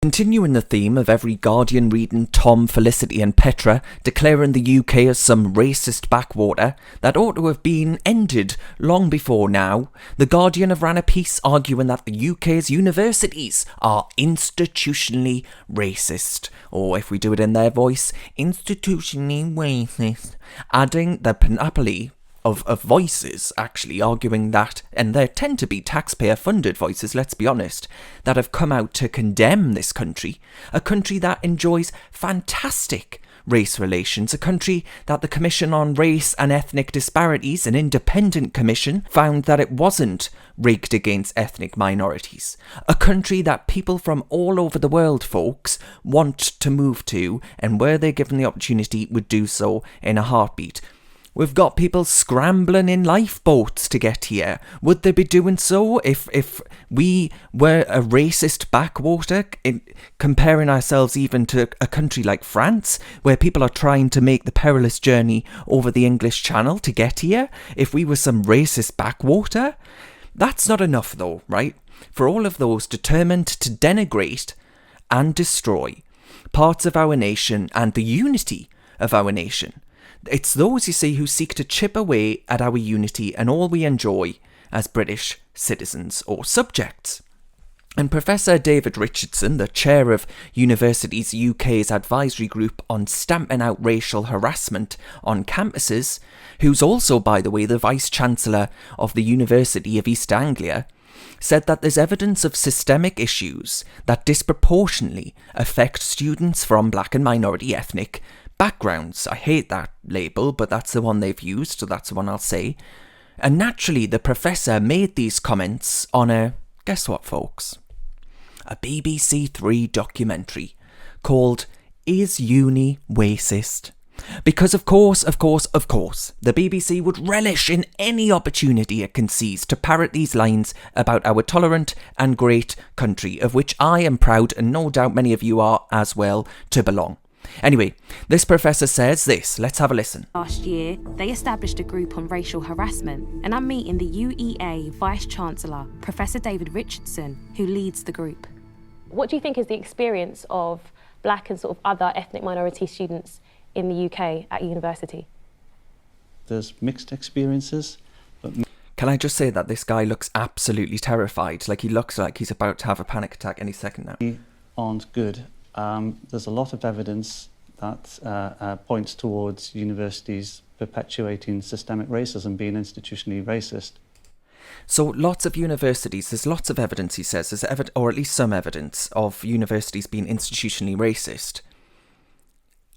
Continuing the theme of every Guardian reading Tom, Felicity and Petra declaring the UK as some racist backwater that ought to have been ended long before now, the Guardian have ran a piece arguing that the UK's universities are institutionally racist, or if we do it in their voice, institutionally racist, adding the panoply of voices actually arguing that, and there tend to be taxpayer-funded voices, let's be honest, that have come out to condemn this country, a country that enjoys fantastic race relations, a country that the Commission on Race and Ethnic Disparities, an independent commission, found that it wasn't rigged against ethnic minorities, a country that people from all over the world, folks, want to move to, and where they're given the opportunity would do so in a heartbeat. We've got people scrambling in lifeboats to get here. Would they be doing so if we were a racist backwater, comparing ourselves even to a country like France, where people are trying to make the perilous journey over the English Channel to get here? If we were some racist backwater? That's not enough though, right? For all of those determined to denigrate and destroy parts of our nation and the unity of our nation. It's those, you see, who seek to chip away at our unity and all we enjoy as British citizens or subjects. And Professor David Richardson, the chair of Universities UK's advisory group on stamping out racial harassment on campuses, who's also, by the way, the vice-chancellor of the University of East Anglia, said that there's evidence of systemic issues that disproportionately affect students from black and minority ethnic backgrounds. I hate that label, but that's the one they've used, so that's the one I'll say. And naturally, the professor made these comments on a, guess what, folks? A BBC Three documentary called Is Uni Racist? Because of course, the BBC would relish in any opportunity it can seize to parrot these lines about our tolerant and great country, of which I am proud, and no doubt many of you are as well, to belong. Anyway, this professor says this. Let's have a listen. Last year, they established a group on racial harassment, and I'm meeting the UEA vice-chancellor, Professor David Richardson, who leads the group. What do you think is the experience of black and sort of other ethnic minority students in the UK at university? There's mixed experiences, but... Can I just say that this guy looks absolutely terrified, like he looks like he's about to have a panic attack any second now. Aren't good. There's a lot of evidence that points towards universities perpetuating systemic racism, being institutionally racist. So lots of universities, there's lots of evidence, he says, or at least some evidence of universities being institutionally racist.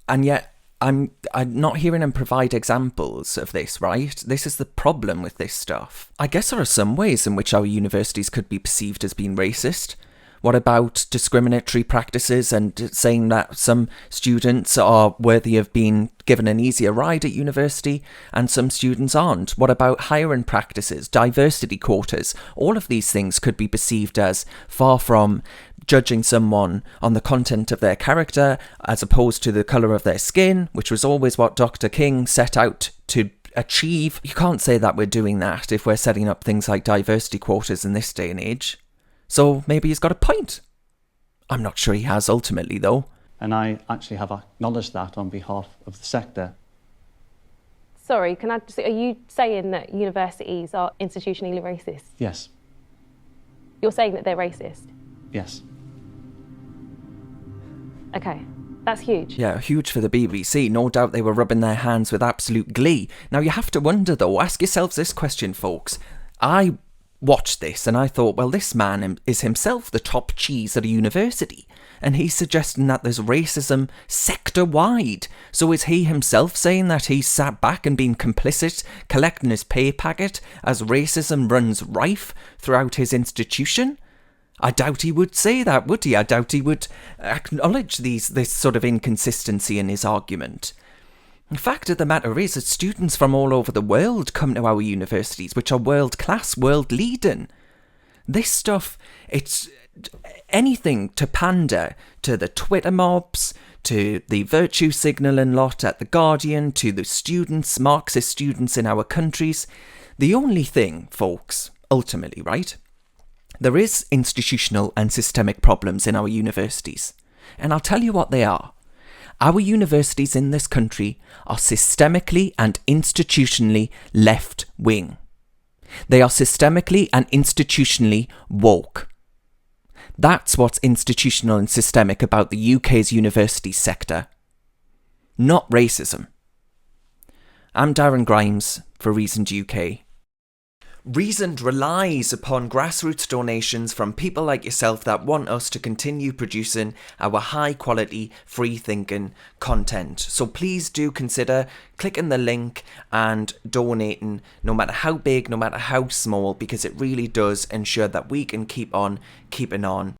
And yet, I'm not hearing him provide examples of this, right? This is the problem with this stuff. I guess there are some ways in which our universities could be perceived as being racist. What about discriminatory practices and saying that some students are worthy of being given an easier ride at university and some students aren't? What about hiring practices, diversity quotas? All of these things could be perceived as far from judging someone on the content of their character as opposed to the colour of their skin, which was always what Dr. King set out to achieve. You can't say that we're doing that if we're setting up things like diversity quotas in this day and age. So maybe he's got a point. I'm not sure he has ultimately, though. And I actually have acknowledged that on behalf of the sector. Sorry, can I just... Are you saying that universities are institutionally racist? Yes. You're saying that they're racist? Yes. Okay, that's huge. Yeah, huge for the BBC. No doubt they were rubbing their hands with absolute glee. Now you have to wonder, though, ask yourselves this question, folks. I watched this and I thought, well, this man is himself the top cheese at a university, and he's suggesting that there's racism sector-wide. So is he himself saying that he's sat back and been complicit, collecting his pay packet as racism runs rife throughout his institution? I doubt he would say that, would he? I doubt he would acknowledge this sort of inconsistency in his argument. The fact of the matter is that students from all over the world come to our universities, which are world-class, world-leading. This stuff, it's anything to pander to the Twitter mobs, to the virtue signalling lot at The Guardian, to the students, Marxist students in our countries. The only thing, folks, ultimately, right? There is institutional and systemic problems in our universities, and I'll tell you what they are. Our universities in this country are systemically and institutionally left-wing. They are systemically and institutionally woke. That's what's institutional and systemic about the UK's university sector. Not racism. I'm Darren Grimes for Reasoned UK. Reasoned relies upon grassroots donations from people like yourself that want us to continue producing our high quality, free thinking content. So please do consider clicking the link and donating, no matter how big, no matter how small, because it really does ensure that we can keep on keeping on.